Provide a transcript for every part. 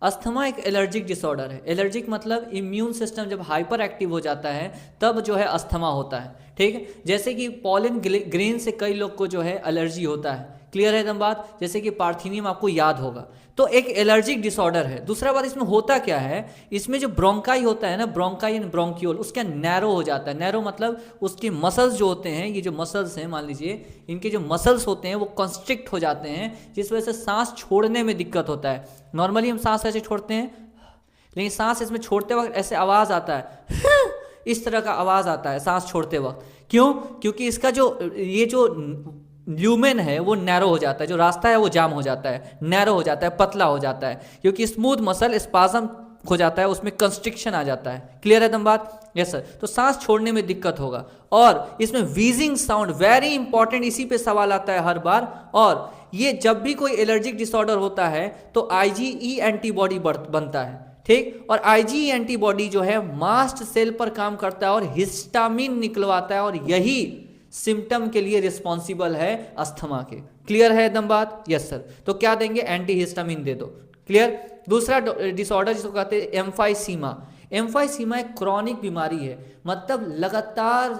Asthma एक allergic disorder है। Allergic मतलब इम्यून सिस्टम जब हाइपर एक्टिव हो जाता है तब जो है अस्थमा होता है, ठीक है। जैसे कि पॉलन ग्रेन से कई लोग को जो है एलर्जी होता है, क्लियर है एकदम बात। जैसे कि पार्थीनियम आपको याद होगा, तो एक एलर्जिक डिसऑर्डर है। दूसरा बात इसमें होता क्या है, इसमें जो ब्रोंकाई होता है ना, ब्रोंकाई एंड ब्रोंक्यूल, उसका नैरो हो जाता है। नैरो मतलब उसके मसल्स जो होते हैं, ये जो मसल्स हैं मान लीजिए, इनके जो मसल्स होते हैं वो कंस्ट्रिक्ट हो जाते हैं, जिस वजह से सांस छोड़ने में दिक्कत होता है। नॉर्मली हम सांस ऐसे छोड़ते हैं, लेकिन सांस इसमें छोड़ते वक्त ऐसे आवाज़ आता है इस तरह का आवाज़ आता है सांस छोड़ते वक्त। क्यों? क्योंकि इसका जो ये जो ल्यूमेन है वो नैरो हो जाता है, जो रास्ता है वो जाम हो जाता है, नैरो हो जाता है, पतला हो जाता है, क्योंकि स्मूथ मसल स्पाज्म हो जाता है, उसमें कंस्ट्रिक्शन आ जाता है। क्लियर है एकदम बात? Yes sir. तो सांस छोड़ने में दिक्कत होगा। और इसमें व्हीजिंग साउंड वेरी इंपॉर्टेंट, इसी पे सवाल आता है हर बार। और ये जब भी कोई एलर्जिक डिसऑर्डर होता है तो IgE एंटीबॉडी बनता है, ठीक। और IgE एंटीबॉडी जो है मास्ट सेल पर काम करता है और हिस्टामिन निकलवाता है, और यही सिम्टम के लिए रिस्पॉन्सिबल है अस्थमा के। क्लियर है एकदम बात? Yes sir. तो क्या देंगे? एंटी हिस्टामिन दे दो। क्लियर। दूसरा डिसऑर्डर जिसको कहते हैं एम्फाइसीमा। एम्फाइसीमा एक क्रॉनिक बीमारी है, मतलब लगातार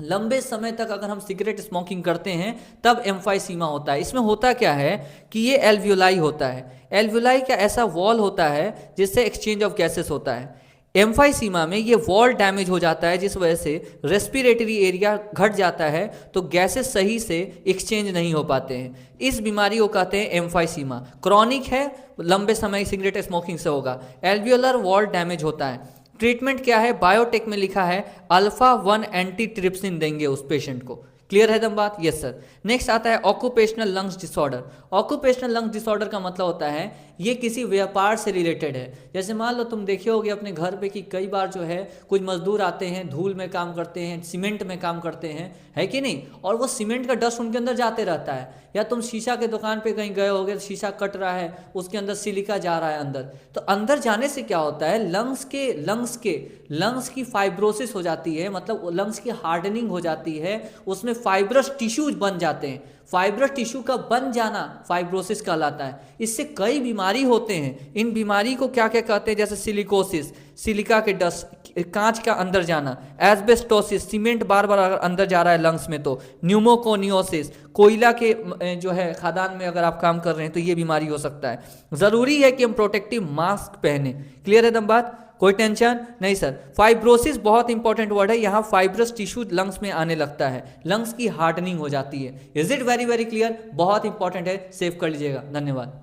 लंबे समय तक अगर हम सिगरेट स्मोकिंग करते हैं तब एम्फाइसीमा होता है। इसमें होता क्या है कि ये एल्वियोलाई होता है। एल्वियोलाई का ऐसा वॉल होता है जिससे एक्सचेंज ऑफ गैसेस होता है। एम्फाइसीमा में ये वॉल डैमेज हो जाता है, जिस वजह से रेस्पिरेटरी एरिया घट जाता है, तो गैसेस सही से एक्सचेंज नहीं हो पाते हैं। इस बीमारी को कहते हैं एम्फाइसीमा। क्रॉनिक है, लंबे समय सिगरेट स्मोकिंग से होगा। एल्वियोलर वॉल डैमेज होता है। ट्रीटमेंट क्या है? बायोटेक में लिखा है अल्फा-1 एंटीट्रिप्सिन देंगे उस पेशेंट को। क्लियर है एकदम बात? Yes sir. नेक्स्ट आता है occupational lungs disorder. Occupational lungs disorder का मतलब होता है ये किसी व्यापार से रिलेटेड है। जैसे मान लो तुम देखे होगे अपने घर पे कि कई बार जो है कुछ मजदूर आते हैं, धूल में काम करते हैं, सीमेंट में काम करते हैं, है कि नहीं, और वो सीमेंट का डस्ट उनके अंदर जाते रहता है। या तुम शीशा के दुकान पे कहीं गए होगे, शीशा कट रहा है, उसके अंदर सिलिका जा रहा है अंदर, तो अंदर जाने से क्या होता है, लंग्स की फाइब्रोसिस हो जाती है, मतलब लंग्स की हार्डनिंग हो जाती है, उसमें फाइब्रस टिश्यूज बन जाते हैं। फाइब्रस टिश्यू का बन जाना फाइब्रोसिस कहलाता है। इससे कई बीमारी होते हैं। इन बीमारी को क्या क्या कहते हैं? जैसे सिलिकोसिस, सिलिका के डस्ट, कांच का अंदर जाना, एस्बेस्टोसिस, सीमेंट बार बार अगर अंदर जा रहा है लंग्स में, तो न्यूमोकोनियोसिस, कोयला के जो है खदान में अगर आप काम कर रहे हैं तो ये बीमारी हो सकता है। ज़रूरी है कि हम प्रोटेक्टिव मास्क पहने। क्लियर है एकदम बात? कोई टेंशन नहीं सर। फाइब्रोसिस बहुत इंपॉर्टेंट वर्ड है, यहाँ फाइब्रस टिश्यू लंग्स में आने लगता है, लंग्स की हार्डनिंग हो जाती है। Is it very very clear? बहुत इंपॉर्टेंट है, सेव कर लीजिएगा। धन्यवाद।